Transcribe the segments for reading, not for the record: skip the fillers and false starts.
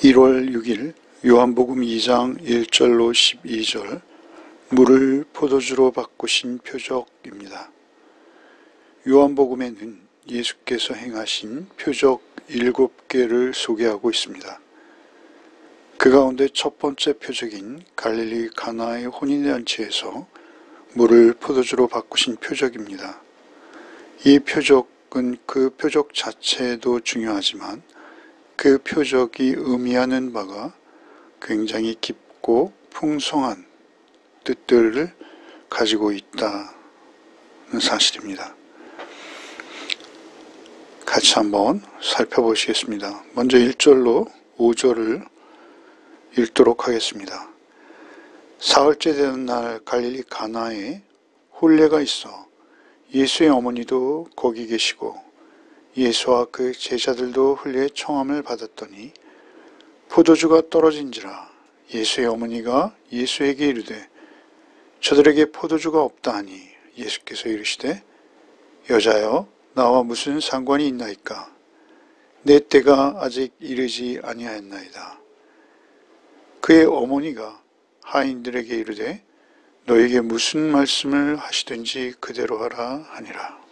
1월 6일 요한복음 2장 1절로 12절 물을 포도주로 바꾸신 표적입니다. 요한복음에는 예수께서 행하신 표적 7개를 소개하고 있습니다. 그 가운데 첫 번째 표적인 갈릴리 가나의 혼인잔치에서 물을 포도주로 바꾸신 표적입니다. 이 표적은 그 표적 자체도 중요하지만 그 표적이 의미하는 바가 굉장히 깊고 풍성한 뜻들을 가지고 있다는 사실입니다. 같이 한번 살펴보시겠습니다. 먼저 1절로 5절을 읽도록 하겠습니다. 사흘째 되는 날 갈릴리 가나에 혼례가 있어 예수의 어머니도 거기 계시고 예수와 그 제자들도 혼례의 청함을 받았더니 포도주가 떨어진지라. 예수의 어머니가 예수에게 이르되 저들에게 포도주가 없다 하니 예수께서 이르시되 여자여 나와 무슨 상관이 있나이까. 내 때가 아직 이르지 아니하였나이다. 그의 어머니가 하인들에게 이르되 너에게 무슨 말씀을 하시든지 그대로 하라 하니라.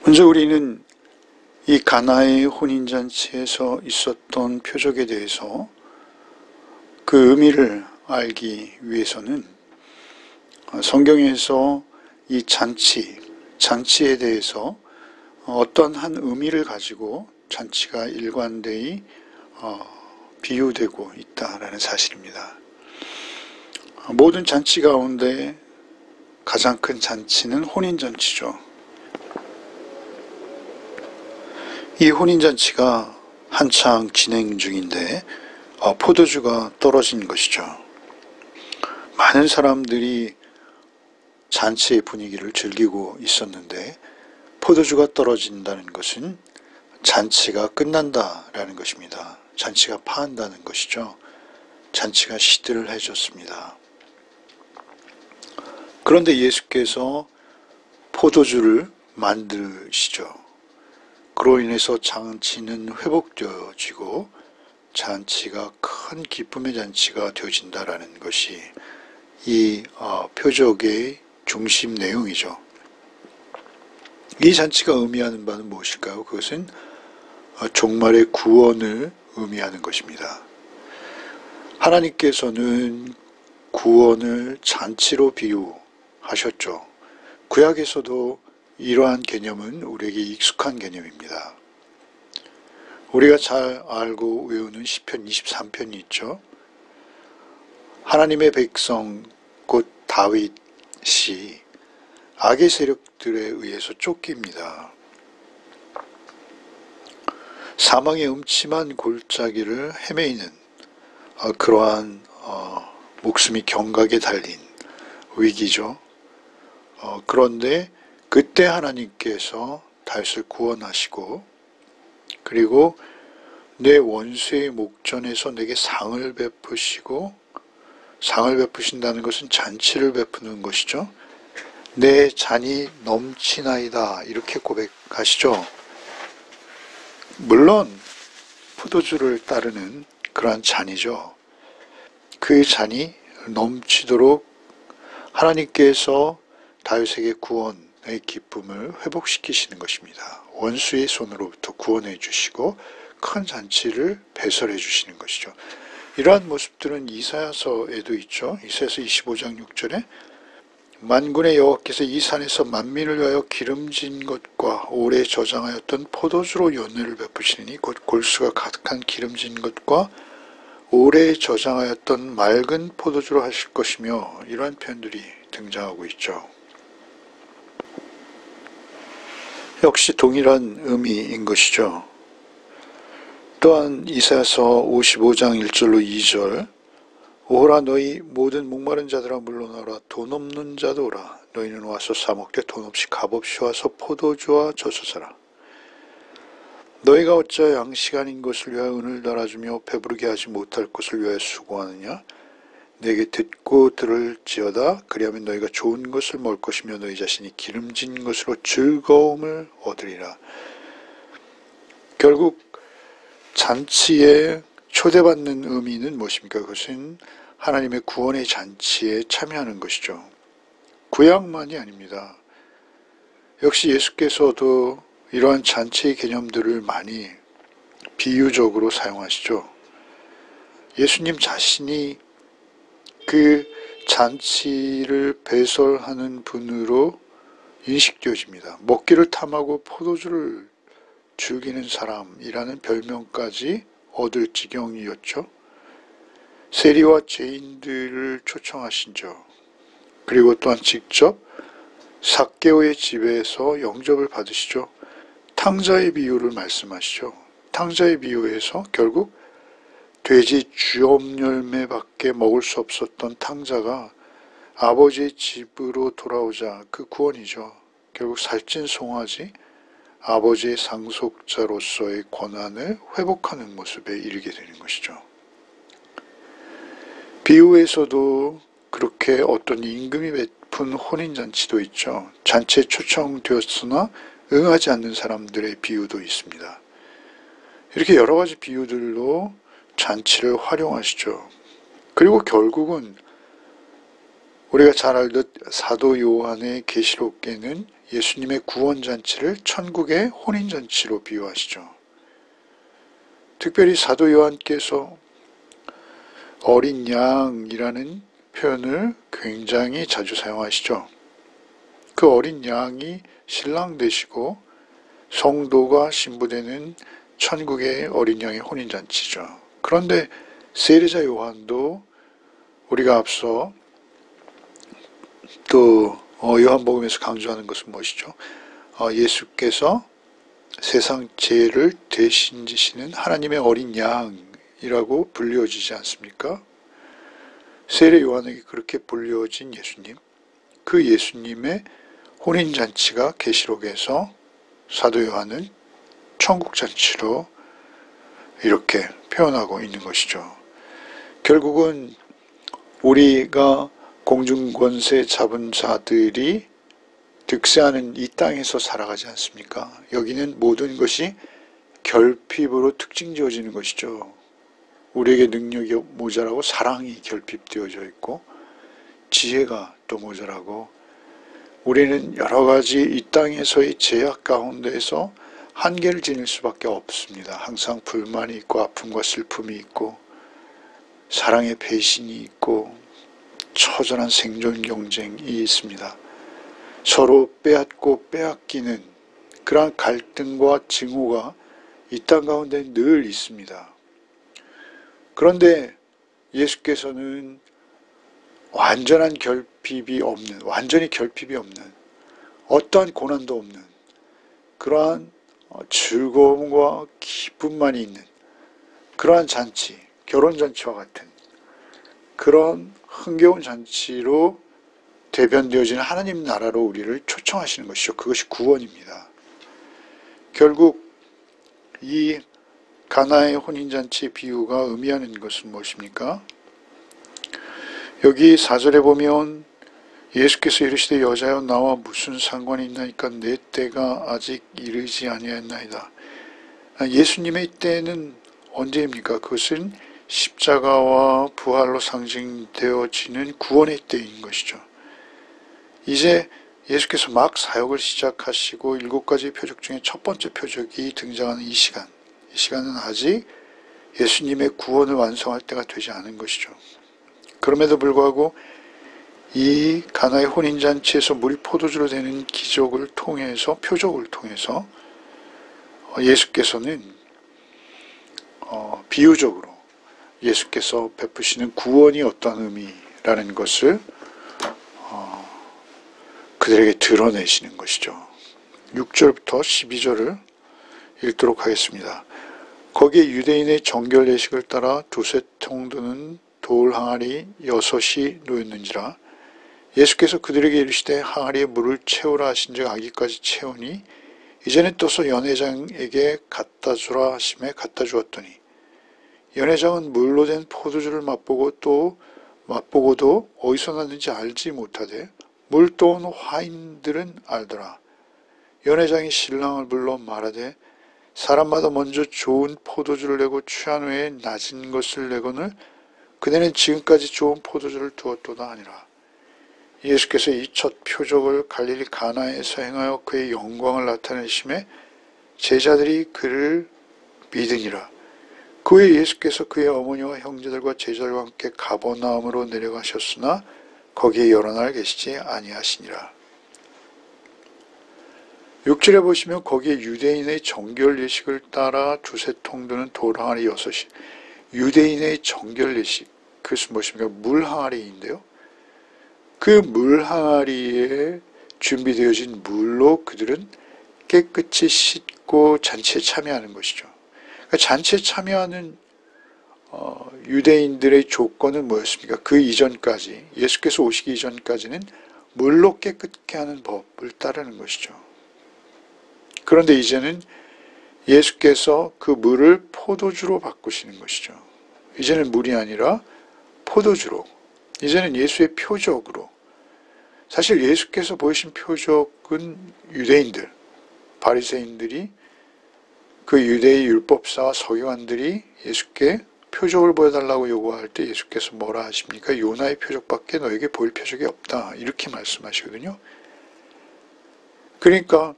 먼저 우리는 이 가나의 혼인잔치에서 있었던 표적에 대해서 그 의미를 알기 위해서는 성경에서 이 잔치에 대해서 어떤 한 의미를 가지고 잔치가 일관되이 비유되고 있다라는 사실입니다. 모든 잔치 가운데 가장 큰 잔치는 혼인잔치죠. 이 혼인잔치가 한창 진행 중인데 포도주가 떨어진 것이죠. 많은 사람들이 잔치의 분위기를 즐기고 있었는데 포도주가 떨어진다는 것은 잔치가 끝난다라는 것입니다. 잔치가 파한다는 것이죠. 잔치가 시들해졌습니다. 그런데 예수께서 포도주를 만드시죠. 그로 인해서 잔치는 회복되어지고 잔치가 큰 기쁨의 잔치가 되어진다라는 것이 이 표적의 중심 내용이죠. 이 잔치가 의미하는 바는 무엇일까요? 그것은 종말의 구원을 의미하는 것입니다. 하나님께서는 구원을 잔치로 비유하셨죠. 구약에서도 이러한 개념은 우리에게 익숙한 개념입니다. 우리가 잘 알고 외우는 시편 23편이 있죠. 하나님의 백성 곧 다윗이 악의 세력들에 의해서 쫓깁니다. 사망의 음침한 골짜기를 헤매이는 그러한 목숨이 경각에 달린 위기죠. 그런데 그때 하나님께서 다윗을 구원하시고 그리고 내 원수의 목전에서 내게 상을 베푸시고 상을 베푸신다는 것은 잔치를 베푸는 것이죠. 내 잔이 넘치나이다 이렇게 고백하시죠. 물론 포도주를 따르는 그러한 잔이죠. 그 잔이 넘치도록 하나님께서 다윗에게 구원의 기쁨을 회복시키시는 것입니다. 원수의 손으로부터 구원해 주시고 큰 잔치를 배설해 주시는 것이죠. 이러한 모습들은 이사야서에도 있죠. 이사야서 25장 6절에 만군의 여호와께서 이 산에서 만민을 위하여 기름진 것과 오래 저장하였던 포도주로 연회를 베푸시니 곧 골수가 가득한 기름진 것과 오래 저장하였던 맑은 포도주로 하실 것이며 이러한 표현들이 등장하고 있죠. 역시 동일한 의미인 것이죠. 또한 이사야서 55장 1절로 2절 오라 너희 모든 목마른 자들아 물러나라 돈 없는 자도 오라 너희는 와서 사먹되 돈 없이 값없이 와서 포도주와 젖소사라 너희가 어찌하여 양식 아닌 것을 위하여 은을 달아주며 배부르게 하지 못할 것을 위하여 수고하느냐 내게 듣고 들을지어다 그리하면 너희가 좋은 것을 먹을 것이며 너희 자신이 기름진 것으로 즐거움을 얻으리라. 결국 잔치에 초대받는 의미는 무엇입니까? 그것은 하나님의 구원의 잔치에 참여하는 것이죠. 구약만이 아닙니다. 역시 예수께서도 이러한 잔치의 개념들을 많이 비유적으로 사용하시죠. 예수님 자신이 그 잔치를 배설하는 분으로 인식되어집니다. 먹기를 탐하고 포도주를 즐기는 사람이라는 별명까지 얻을 지경이었죠. 세리와 죄인들을 초청하신죠. 그리고 또한 직접 삭개오의 집에서 영접을 받으시죠. 탕자의 비유를 말씀하시죠. 탕자의 비유에서 결국 돼지 쥐엄열매밖에 먹을 수 없었던 탕자가 아버지의 집으로 돌아오자 그 구원이죠. 결국 살찐 송아지, 아버지의 상속자로서의 권한을 회복하는 모습에 이르게 되는 것이죠. 비유에서도 그렇게 어떤 임금이 베푼 혼인잔치도 있죠. 잔치에 초청되었으나 응하지 않는 사람들의 비유도 있습니다. 이렇게 여러 가지 비유들로 잔치를 활용하시죠. 그리고 결국은 우리가 잘 알듯 사도 요한의 계시록에는 예수님의 구원잔치를 천국의 혼인잔치로 비유하시죠. 특별히 사도 요한께서 어린 양이라는 표현을 굉장히 자주 사용하시죠. 그 어린 양이 신랑 되시고 성도가 신부되는 천국의 어린 양의 혼인잔치죠. 그런데 세례자 요한도 우리가 앞서 또 요한복음에서 강조하는 것은 무엇이죠? 예수께서 세상 죄를 대신 지시는 하나님의 어린 양이라고 불려지지 않습니까? 세례 요한에게 그렇게 불려진 예수님, 그 예수님의 혼인잔치가 계시록에서 사도 요한은 천국잔치로 이렇게 표현하고 있는 것이죠. 결국은 우리가 공중권세 잡은 자들이 득세하는 이 땅에서 살아가지 않습니까? 여기는 모든 것이 결핍으로 특징지어지는 것이죠. 우리에게 능력이 모자라고 사랑이 결핍되어져 있고 지혜가 또 모자라고 우리는 여러 가지 이 땅에서의 제약 가운데에서 한계를 지닐 수밖에 없습니다. 항상 불만이 있고 아픔과 슬픔이 있고 사랑의 배신이 있고 처절한 생존 경쟁이 있습니다. 서로 빼앗고 빼앗기는 그러한 갈등과 증오가 이 땅 가운데 늘 있습니다. 그런데 예수께서는 완전히 결핍이 없는 어떠한 고난도 없는 그러한 즐거움과 기쁨만이 있는 그러한 잔치, 결혼잔치와 같은 그런 흥겨운 잔치로 대변되어지는 하나님 나라로 우리를 초청하시는 것이죠. 그것이 구원입니다. 결국 이 가나의 혼인잔치 비유가 의미하는 것은 무엇입니까? 여기 4절에 보면 예수께서 이르시되 여자여 나와 무슨 상관이 있나이까 내 때가 아직 이르지 아니하였나이다. 예수님의 때는 언제입니까? 그것은 십자가와 부활로 상징되어지는 구원의 때인 것이죠. 이제 예수께서 막 사역을 시작하시고 7가지 표적 중에 첫 번째 표적이 등장하는 이 시간은 아직 예수님의 구원을 완성할 때가 되지 않은 것이죠. 그럼에도 불구하고 이 가나의 혼인잔치에서 물이 포도주로 되는 기적을 통해서 표적을 통해서 예수께서는 비유적으로 예수께서 베푸시는 구원이 어떤 의미라는 것을 그들에게 드러내시는 것이죠. 6절부터 12절을 읽도록 하겠습니다. 거기에 유대인의 정결 예식을 따라 두세 통 드는 돌 항아리 6이 놓였는지라 예수께서 그들에게 이르시되 항아리에 물을 채우라 하신즉 아기까지 채우니 이제는 떠서 연회장에게 갖다 주라 하심에 갖다 주었더니 연회장은 물로 된 포도주를 맛보고도 어디서 났는지 알지 못하되 물 떠온 화인들은 알더라. 연회장이 신랑을 불러 말하되 사람마다 먼저 좋은 포도주를 내고 취한 후에 낮은 것을 내거늘 그대는 지금까지 좋은 포도주를 두었도다 하니라. 예수께서 이 첫 표적을 갈릴리 가나에서 행하여 그의 영광을 나타내심에 제자들이 그를 믿으니라. 그 후에 예수께서 그의 어머니와 형제들과 제자들과 함께 가버나움으로 내려가셨으나 거기에 여러 날 계시지 아니하시니라. 6절에 보시면 거기에 유대인의 정결 예식을 따라 두세 통 드는 돌 항아리 6이, 유대인의 정결 예식, 그것은 무엇입니까? 물 항아리인데요. 그 물 항아리에 준비되어진 물로 그들은 깨끗이 씻고 잔치에 참여하는 것이죠. 그러니까 잔치에 참여하는 유대인들의 조건은 뭐였습니까? 그 이전까지, 예수께서 오시기 이전까지는 물로 깨끗게 하는 법을 따르는 것이죠. 그런데 이제는 예수께서 그 물을 포도주로 바꾸시는 것이죠. 이제는 물이 아니라 포도주로, 이제는 예수의 표적으로. 사실 예수께서 보이신 표적은 유대인들, 바리새인들이, 그 유대의 율법사와 서기관들이 예수께 표적을 보여달라고 요구할 때 예수께서 뭐라 하십니까? 요나의 표적밖에 너에게 보일 표적이 없다, 이렇게 말씀하시거든요. 그러니까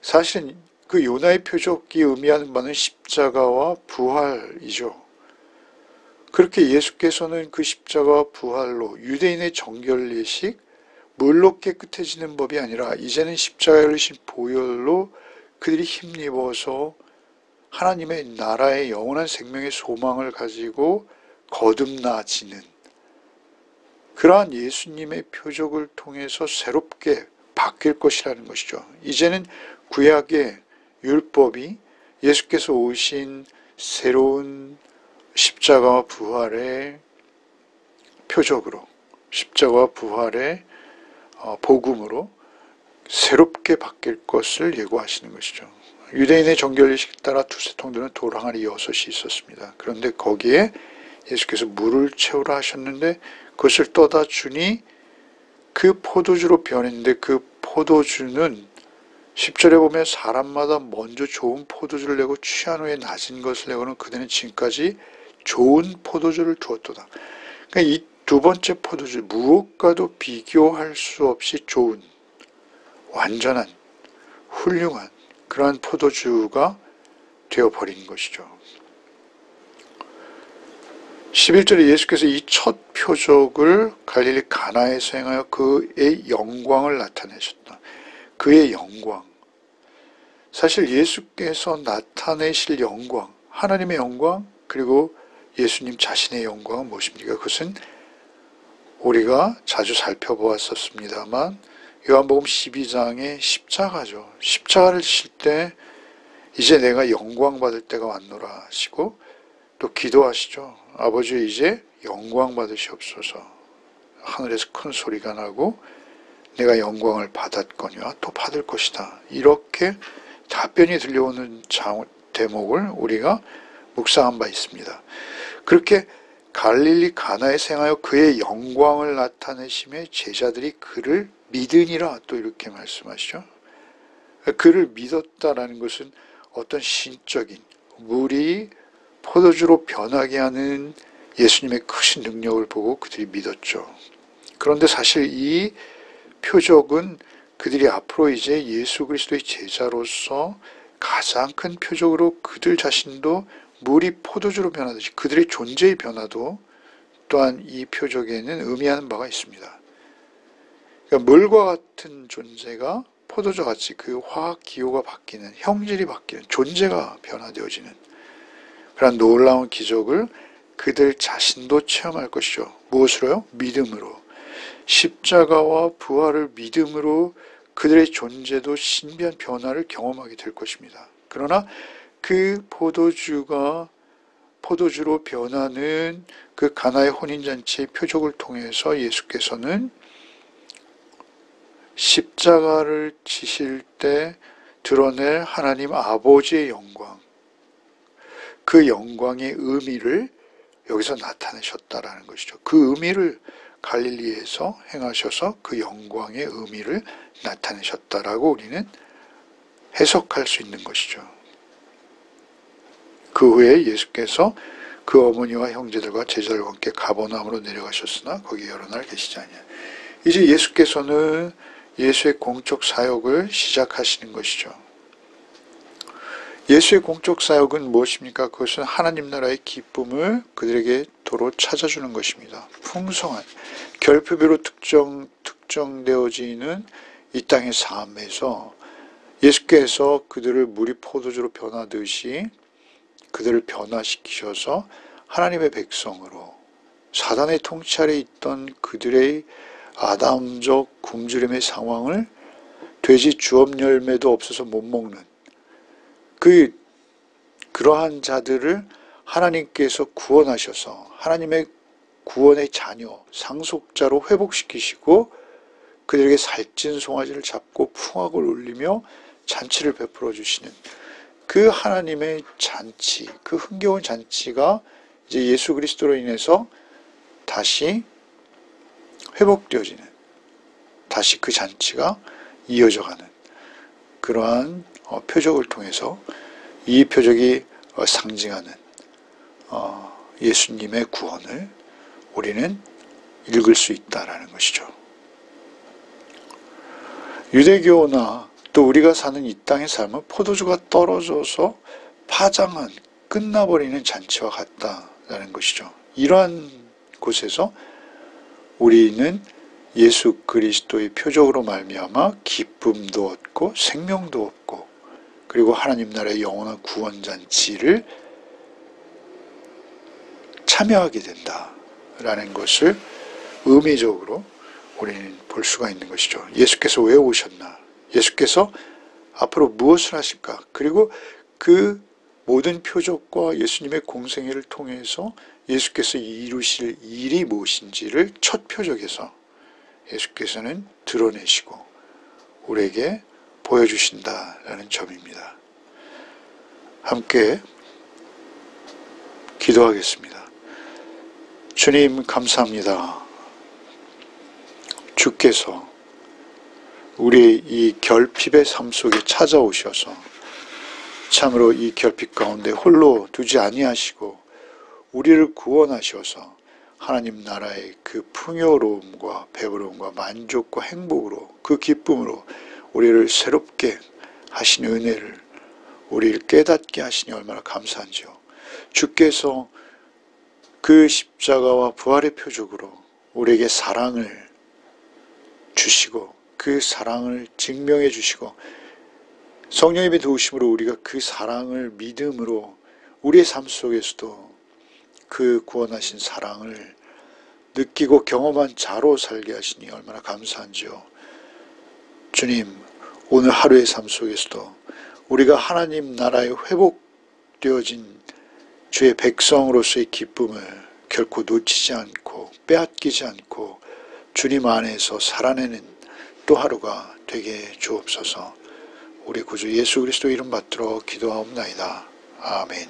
사실은 그 요나의 표적이 의미하는 바는 십자가와 부활이죠. 그렇게 예수께서는 그 십자가와 부활로 유대인의 정결 예식, 물로 깨끗해지는 법이 아니라 이제는 십자가에 흘리신 보혈로 그들이 힘입어서 하나님의 나라의 영원한 생명의 소망을 가지고 거듭나지는 그러한 예수님의 표적을 통해서 새롭게 바뀔 것이라는 것이죠. 이제는 구약의 율법이 예수께서 오신 새로운 십자가와 부활의 표적으로, 십자가와 부활의 복음으로 새롭게 바뀔 것을 예고하시는 것이죠. 유대인의 정결예식 따라 두세 통 드는 돌 항아리 6이 있었습니다. 그런데 거기에 예수께서 물을 채우라 하셨는데 그것을 떠다 주니 그 포도주로 변했는데 그 포도주는 10절에 보면 사람마다 먼저 좋은 포도주를 내고 취한 후에 낮은 것을 내고는 그대는 지금까지 좋은 포도주를 두었도다. 그러니까 이 두 번째 포도주, 무엇과도 비교할 수 없이 좋은, 완전한, 훌륭한 그러한 포도주가 되어버린 것이죠. 11절에 예수께서 이 첫 표적을 갈릴리 가나에서 행하여 그의 영광을 나타내셨다. 그의 영광. 사실 예수께서 나타내실 영광, 하나님의 영광, 그리고 예수님 자신의 영광은 무엇입니까? 그것은 우리가 자주 살펴보았었습니다만 요한복음 12장의 십자가죠. 십자가를 지실 때 이제 내가 영광 받을 때가 왔노라 하시고 또 기도하시죠. 아버지 이제 영광 받으시옵소서. 하늘에서 큰 소리가 나고 내가 영광을 받았거니와 또 받을 것이다. 이렇게 답변이 들려오는 대목을 우리가 묵상한 바 있습니다. 그렇게 갈릴리 가나에서 행하여 그의 영광을 나타내심에 제자들이 그를 믿으니라 또 이렇게 말씀하시죠. 그를 믿었다라는 것은 어떤 신적인 물이 포도주로 변하게 하는 예수님의 크신 능력을 보고 그들이 믿었죠. 그런데 사실 이 표적은 그들이 앞으로 이제 예수 그리스도의 제자로서 가장 큰 표적으로 그들 자신도 물이 포도주로 변하듯이 그들의 존재의 변화도 또한 이 표적에는 의미하는 바가 있습니다. 그러니까 물과 같은 존재가 포도주와 같이 그 화학 기호가 바뀌는, 형질이 바뀌는, 존재가 변화되어지는 그런 놀라운 기적을 그들 자신도 체험할 것이죠. 무엇으로요? 믿음으로. 십자가와 부활을 믿음으로 그들의 존재도 신비한 변화를 경험하게 될 것입니다. 그러나 그 포도주로 변하는 그 가나의 혼인잔치의 표적을 통해서 예수께서는 십자가를 지실 때 드러낼 하나님 아버지의 영광, 그 영광의 의미를 여기서 나타내셨다라는 것이죠. 그 의미를 갈릴리에서 행하셔서 그 영광의 의미를 나타내셨다라고 우리는 해석할 수 있는 것이죠. 그 후에 예수께서 그 어머니와 형제들과 제자들과 함께 가버나움으로 내려가셨으나 거기 여러 날 계시지 아니하니. 이제 예수께서는 예수의 공적 사역을 시작하시는 것이죠. 예수의 공적 사역은 무엇입니까? 그것은 하나님 나라의 기쁨을 그들에게 도로 찾아주는 것입니다. 풍성한 결핍으로 특정되어지는 이 땅의 삶에서 예수께서 그들을 물이 포도주로 변하듯이 그들을 변화시키셔서 하나님의 백성으로 사단의 통치 아래 있던 그들의 아담적 굶주림의 상황을 돼지 주업 열매도 없어서 못 먹는 그러한 자들을 하나님께서 구원하셔서 하나님의 구원의 자녀, 상속자로 회복시키시고 그들에게 살찐 송아지를 잡고 풍악을 울리며 잔치를 베풀어 주시는 그 하나님의 잔치, 그 흥겨운 잔치가 이제 예수 그리스도로 인해서 다시 회복되어지는, 다시 그 잔치가 이어져가는 그러한 표적을 통해서 이 표적이 상징하는 예수님의 구원을 우리는 읽을 수 있다라는 것이죠. 유대교나 또 우리가 사는 이 땅의 삶은 포도주가 떨어져서 파장한 끝나버리는 잔치와 같다라는 것이죠. 이러한 곳에서 우리는 예수 그리스도의 표적으로 말미암아 기쁨도 얻고 생명도 얻고 그리고 하나님 나라의 영원한 구원 잔치를 참여하게 된다라는 것을 의미적으로 우리는 볼 수가 있는 것이죠. 예수께서 왜 오셨나? 예수께서 앞으로 무엇을 하실까? 그리고 그 모든 표적과 예수님의 공생애를 통해서 예수께서 이루실 일이 무엇인지를 첫 표적에서 예수께서는 드러내시고 우리에게 보여주신다라는 점입니다. 함께 기도하겠습니다. 주님 감사합니다. 주께서 우리의 이 결핍의 삶 속에 찾아오셔서 참으로 이 결핍 가운데 홀로 두지 아니하시고 우리를 구원하셔서 하나님 나라의 그 풍요로움과 배부름과 만족과 행복으로 그 기쁨으로 우리를 새롭게 하신 은혜를 우리를 깨닫게 하시니 얼마나 감사한지요. 주께서 그 십자가와 부활의 표적으로 우리에게 사랑을 주시고 그 사랑을 증명해 주시고 성령님의 도우심으로 우리가 그 사랑을 믿음으로 우리의 삶 속에서도 그 구원하신 사랑을 느끼고 경험한 자로 살게 하시니 얼마나 감사한지요. 주님, 오늘 하루의 삶 속에서도 우리가 하나님 나라에 회복되어진 주의 백성으로서의 기쁨을 결코 놓치지 않고 빼앗기지 않고 주님 안에서 살아내는 또 하루가 되게 주옵소서. 우리 구주 예수 그리스도 이름 받들어 기도하옵나이다. 아멘.